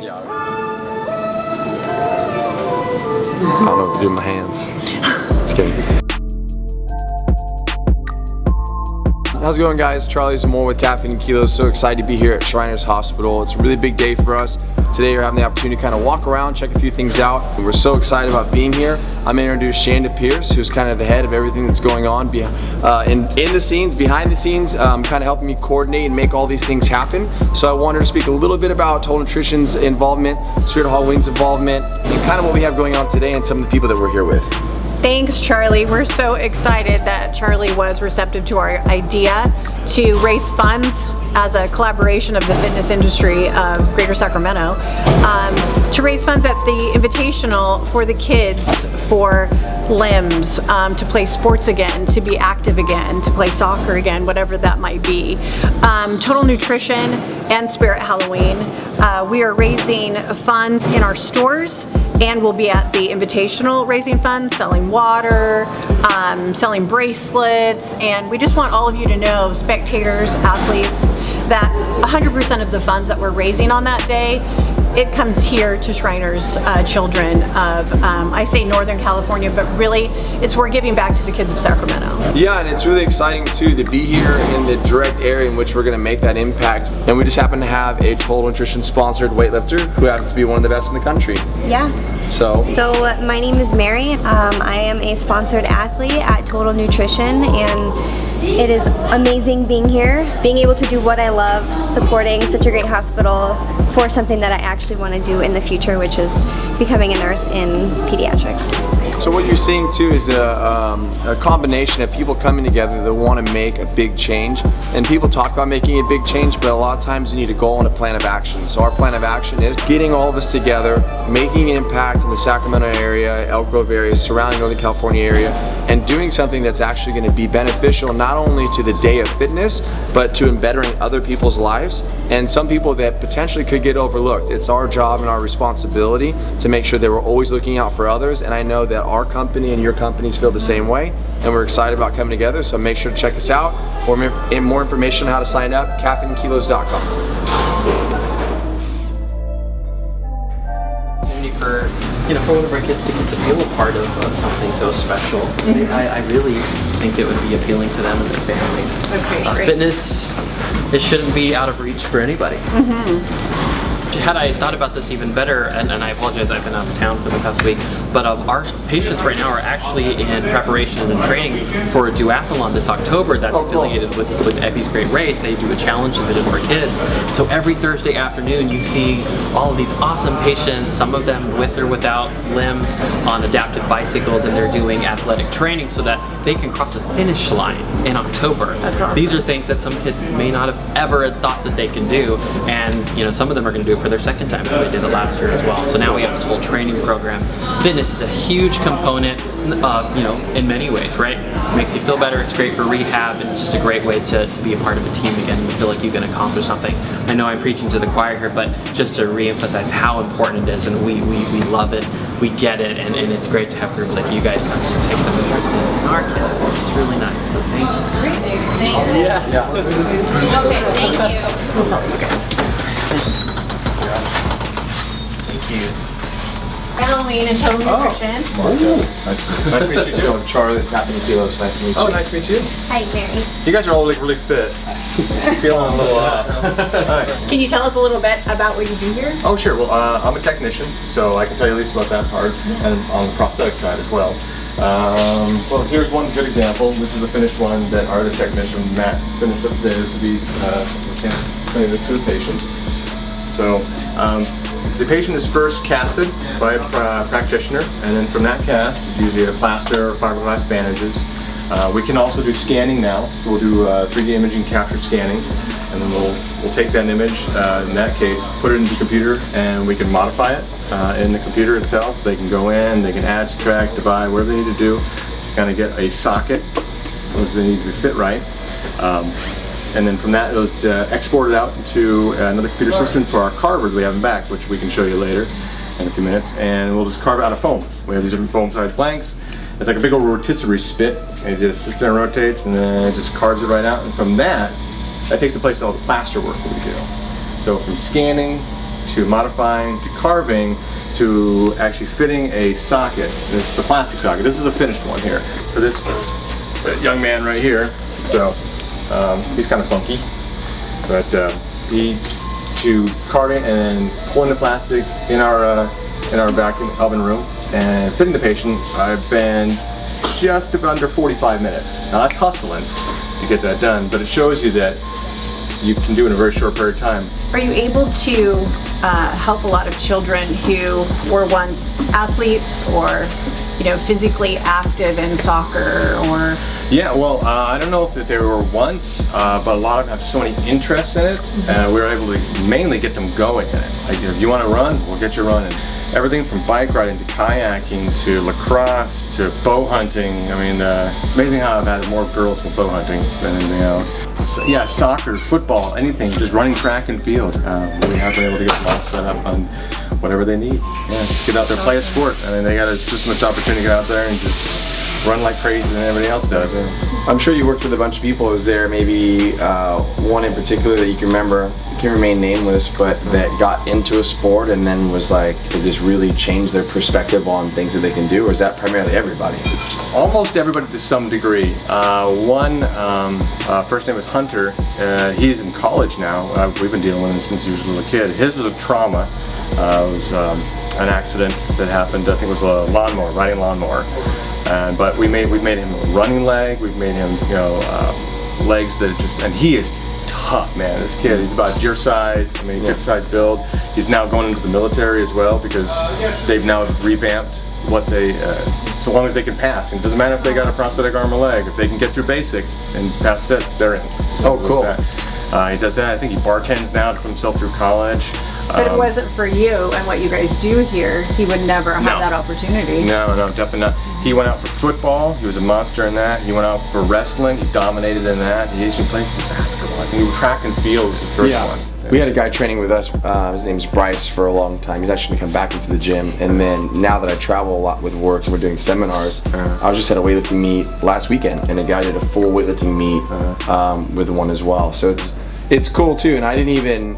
Yeah. I don't know what to do with my hands. Just kidding. How's it going, guys? Charlie Zamora with Caffeine and Kilos. So excited to be here at Shriners Hospital. It's a really big day for us. Today we're having the opportunity to kind of walk around, check a few things out. We're so excited about being here. I'm going to introduce Shanda Pierce, who's kind of the head of everything that's going on in the scenes, behind the scenes, kind of helping me coordinate and make all these things happen. So I wanted to speak a little bit about Total Nutrition's involvement, Spirit of Halloween's involvement, and kind of what we have going on today and some of the people that we're here with. Thanks, Charlie. We're so excited that Charlie was receptive to our idea to raise funds as a collaboration of the fitness industry of Greater Sacramento to raise funds at the Invitational for the kids for limbs, to play sports again, to be active again, to play soccer again, whatever that might be. Total Nutrition and Spirit Halloween. We are raising funds in our stores, and we'll be at the Invitational raising funds, selling water, selling bracelets, and we just want all of you to know, spectators, athletes, that 100% of the funds that we're raising on that day, it comes here to Shriners children of, I say Northern California, but really we're giving back to the kids of Sacramento. Yeah, and it's really exciting too to be here in the direct area in which we're going to make that impact. And we just happen to have a Total Nutrition sponsored weightlifter who happens to be one of the best in the country. Yeah. So my name is Mary. I am a sponsored athlete at Total Nutrition, and it is amazing being here, being able to do what I love, supporting such a great hospital for something that I actually want to do in the future, which is becoming a nurse in pediatrics. So what you're seeing too is a combination of people coming together that want to make a big change. And people talk about making a big change, but a lot of times you need a goal and a plan of action. So our plan of action is getting all of us together, making an impact in the Sacramento area, Elk Grove area, surrounding Northern California area, and doing something that's actually going to be beneficial not only to the day of fitness, but to bettering other people's lives and some people that potentially could get overlooked. It's our job and our responsibility to make sure that we're always looking out for others, and I know that our company and your companies feel the same way, and we're excited about coming together, so make sure to check us out. For more information on how to sign up, caffeinekilos.com. For one of our kids to get to feel a part of something so special, I really think it would be appealing to them and their families. Okay, fitness, it shouldn't be out of reach for anybody. Had I thought about this even better, and I apologize, I've been out of town for the past week, but our patients right now are actually in preparation and training for a duathlon this October that's affiliated with Epi's Great Race. They do a challenge of it for kids. So every Thursday afternoon you see all of these awesome patients, some of them with or without limbs, on adaptive bicycles, and they're doing athletic training so that they can cross the finish line in October. That's awesome. These are things that some kids may not have ever thought that they can do, and some of them are going to do it for their second time because they did it last year as well. So now we have this whole training program. Fitness is a huge component, in many ways, right? It makes you feel better, it's great for rehab, and it's just a great way to be a part of a team again and feel like you can accomplish something. I know I'm preaching to the choir here, but just to re-emphasize how important it is, and we love it, we get it, and it's great to have groups like you guys come in and take some interest in our kids, which is really nice, so thank you. Great, thank you. Yeah. Okay, thank you. Thank you. Halloween and Total Nutrition. Nice to meet you too. I'm Charlie, Caffeine and Kilos. Nice to meet you. Oh, nice to meet you. Hi, Mary. You guys are all like really fit. Feeling a little Can you tell us a little bit about what you do here? Oh, sure. Well, I'm a technician, so I can tell you at least about that part, and on the prosthetic side as well. Well, here's one good example. This is the finished one that our other technician, Matt, finished upstairs. He's sending this to the patient. So, the patient is first casted by a practitioner, and then from that cast, usually a plaster or fiberglass bandages. We can also do scanning now, so we'll do 3D imaging capture scanning, and then we'll take that image, in that case, put it into the computer, and we can modify it in the computer itself. They can go in, they can add, subtract, divide, whatever they need to do to kind of get a socket, which they need to fit right. And then from that, it's exported out into another computer system for our carver that we have in back, which we can show you later in a few minutes. And we'll just carve out a foam. We have these different foam size blanks. It's like a big old rotisserie spit. It just sits there and rotates, and then it just carves it right out. And from that takes the place of all the plaster work that we do. So from scanning to modifying to carving to actually fitting a socket. This is the plastic socket. This is a finished one here for this young man right here. So he's kind of funky, but to carving and pulling the plastic in our vacuum oven room and fitting the patient, I've been just under 45 minutes. Now that's hustling to get that done, but it shows you that you can do it in a very short period of time. Are you able to help a lot of children who were once athletes or, you know, physically active in soccer or? Yeah, well, I don't know if they were once, but a lot of them have so many interests in it, and we were able to mainly get them going in it. Like, if you want to run, we'll get you running. Everything from bike riding to kayaking to lacrosse to bow hunting. I mean, it's amazing how I've had more girls with bow hunting than anything else. So, yeah, soccer, football, anything, just running track and field. We have been able to get them all set up on whatever they need. Yeah, get out there, play a sport. I mean, they got just as much opportunity to get out there and just run like crazy than everybody else does. I'm sure you worked with a bunch of people. Is there maybe one in particular that you can remember, can remain nameless, but that got into a sport and then was like, it just really changed their perspective on things that they can do, or is that primarily everybody? Almost everybody to some degree. One, first name was Hunter. He's in college now. We've been dealing with him since he was a little kid. His was a trauma. It was an accident that happened. I think it was a lawnmower, riding lawnmower. But we've made him a running leg. We've made him, you know, legs that just, and he is tough, man. This kid, he's about your size. I mean, good size build. He's now going into the military as well because they've now revamped what they, so long as they can pass. And it doesn't matter if they got a prosthetic arm or leg. If they can get through basic and pass it, they're in. Oh, cool. He does that. I think he bartends now to put himself through college. But if it wasn't for you and what you guys do here, he would never have that opportunity. No, definitely not. He went out for football. He was a monster in that. He went out for wrestling. He dominated in that. He actually plays some basketball. I think he was track and field was his first one. We had a guy training with us. His name's Bryce for a long time. He's actually come back into the gym. And then now that I travel a lot with work and we're doing seminars, I was just at a weightlifting meet last weekend, and a guy did a full weightlifting meet with one as well. So it's cool too. And I didn't even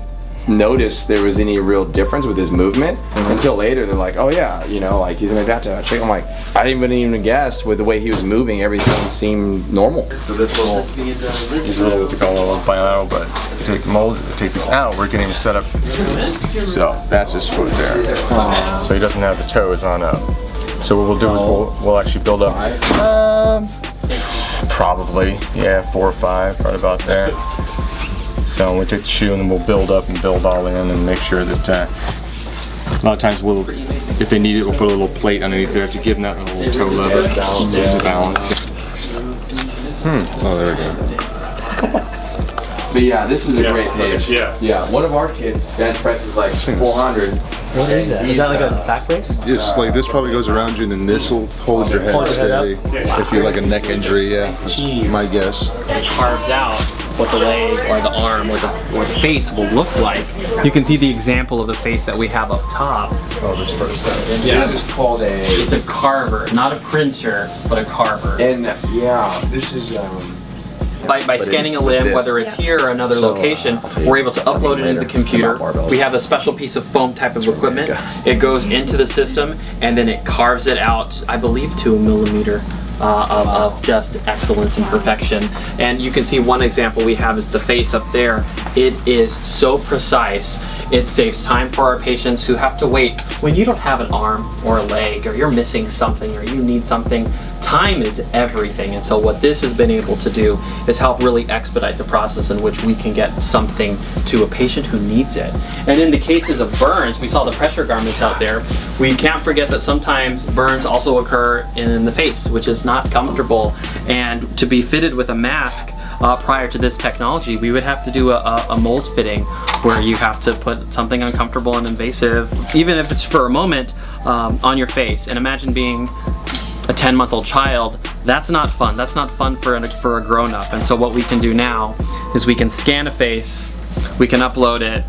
notice there was any real difference with his movement until later. They're like, oh yeah, you know, like he's an adaptive check. I'm like, I didn't even guess with the way he was moving, everything seemed normal. So this little what they call a little bilateral, but you take the molds, take this out, we're getting him set up. So that's his foot there. So he doesn't have the toes on up. So what we'll do is we'll actually build up probably 4 or 5, right about there. So we take the shoe and then we'll build up and build all in and make sure that a lot of times we'll, if they need it, we'll put a little plate underneath there to give them that little toe lever to balance. Oh, there we go. But yeah, this is a great page. Yeah. One of our kids, bench press is like 400. What is that? Is that like a back brace? Yes, like this probably goes around you and then this will hold your head steady. If you're like a neck injury, Jeez. My guess. It carves out what the leg or the arm or the face will look like. You can see the example of the face that we have up top. Oh, this first step. This is called It's a carver, not a printer, but a carver. And yeah, this is By scanning a limb, whether it's here or another location, we're able to upload it into the computer. We have a special piece of foam type of equipment. It goes into the system and then it carves it out, I believe, to a millimeter. Of just excellence and perfection. And you can see one example we have is the face up there. It is so precise. It saves time for our patients who have to wait. When you don't have an arm or a leg, or you're missing something, or you need something, time is everything. And so what this has been able to do is help really expedite the process in which we can get something to a patient who needs it. And in the cases of burns, we saw the pressure garments out there. We can't forget that sometimes burns also occur in the face, which is not comfortable. And to be fitted with a mask prior to this technology, we would have to do a mold fitting where you have to put something uncomfortable and invasive, even if it's for a moment, on your face. And imagine being a 10-month-old child. That's not fun. That's not fun for a grown-up. And so what we can do now is we can scan a face, we can upload it,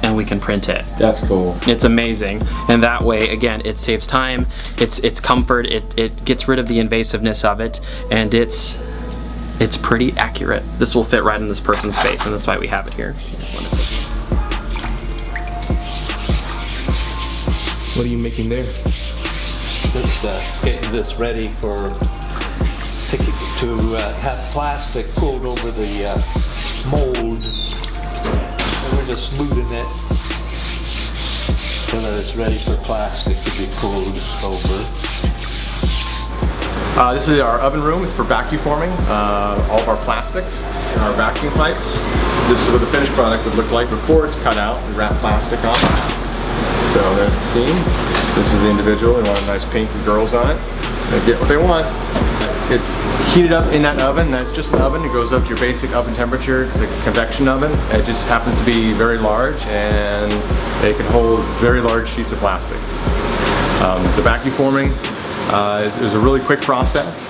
and we can print it. That's cool. It's amazing. And that way, again, it saves time, it's comfort, it gets rid of the invasiveness of it, and it's pretty accurate. This will fit right in this person's face, and that's why we have it here. What are you making there? Just getting this ready for to have plastic pulled over the mold, and we're just moving it so that it's ready for plastic to be pulled over. This is our oven room. It's for vacuum forming all of our plastics and our vacuum pipes. This is what the finished product would look like before it's cut out. We wrap plastic on it. So there's the seam. This is the individual. We want a nice pink with girls on it. They get what they want. It's heated up in that oven. That's just an oven. It goes up to your basic oven temperature. It's a convection oven. It just happens to be very large, and it can hold very large sheets of plastic. The vacuum forming is a really quick process.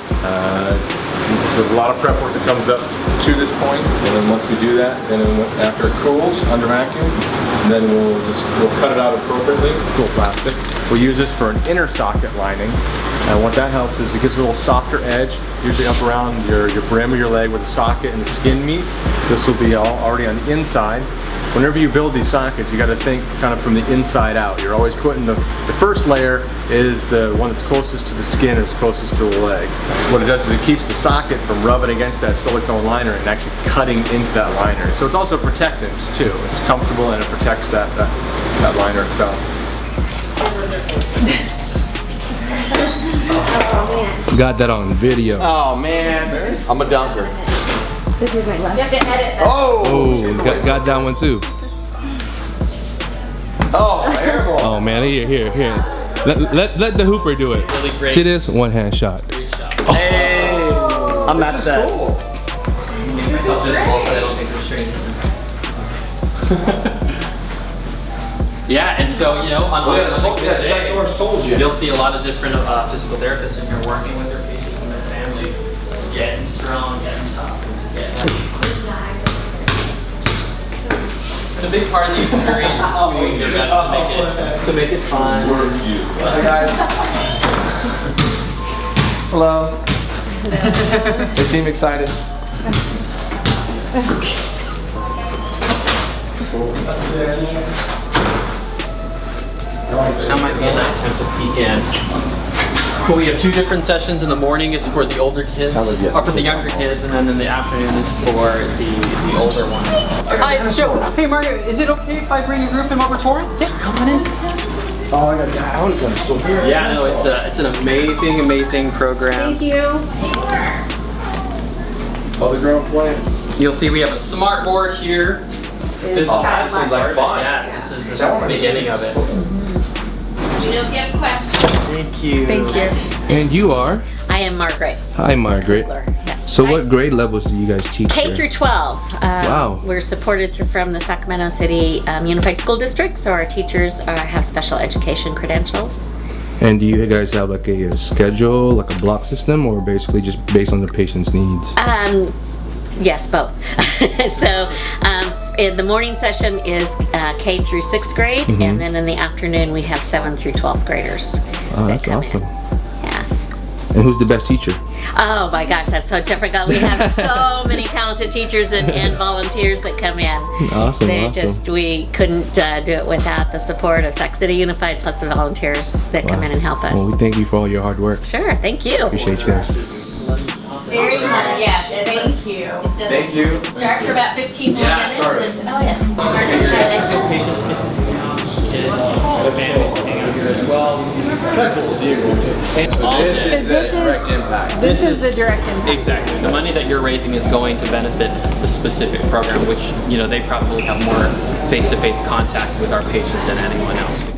There's a lot of prep work that comes up to this point, and then once we do that, then after it cools under vacuum, then we'll cut it out appropriately. Cool plastic. We'll use this for an inner socket lining, and what that helps is it gives a little softer edge, usually up around your brim of your leg where the socket and the skin meet. This will be already on the inside. Whenever you build these sockets, you got to think kind of from the inside out. You're always putting the first layer is the one that's closest to the skin or closest to the leg. What it does is it keeps the socket from rubbing against that silicone liner and actually cutting into that liner. So it's also a protectant too. It's comfortable and it protects that liner itself. Got that on video. Oh man, I'm a dunker. This is my left. You have to edit that. Oh, got that one too. Oh, airball. Oh man, here. Let the hooper do it. Really great. See this? One hand shot. Hey! I'm not sad. Cool. Make myself visible so I don't think we're strangers. Yeah, and so, you know, on you'll see a lot of different physical therapists, and you're working with their patients and their families, getting strong, getting tough, and just getting and a big part of the experience is doing your best to make it fun. Hi guys. Hello. They seem excited. That might be a nice time to peek in. Well, we have two different sessions. In the morning is for the older kids, or for the younger kids, and then in the afternoon is for the older ones. Hi, so, hey Margaret, is it okay if I bring a group in while we're touring? Yeah, come on in. Oh, I want to go so here. Yeah, no, it's an amazing program. Thank you. All the grown plants. You'll see we have a smart board here. This that seems like fun. Yes, this is the beginning of it. You don't get questions. Thank you. Thank you. And you are? I am Margaret. Hi, Margaret. Yes. So what grade levels do you guys teach? K there? through 12. Wow. We're supported from the Sacramento City Unified School District, so our teachers have special education credentials. And do you guys have like a schedule, like a block system, or basically just based on the patient's needs? Yes, both. So in the morning session is K through 6th grade, and then in the afternoon we have 7th through 12th graders. Oh, that's awesome. Yeah. And who's the best teacher? Oh my gosh, that's so difficult. We have so many talented teachers and volunteers that come in. Awesome, We couldn't do it without the support of Sac City Unified plus the volunteers that come in and help us. Well, we thank you for all your hard work. Sure, thank you. Appreciate you guys. Very much. Yeah, Thank you. Thank you. Start for about 15 more minutes. Sure. Oh yes. Patients get to hang out, kids, families can hang out here as well. This is the direct impact. This is the direct impact. Exactly. The money that you're raising is going to benefit the specific program, which, you know, they probably have more face-to-face contact with our patients than anyone else.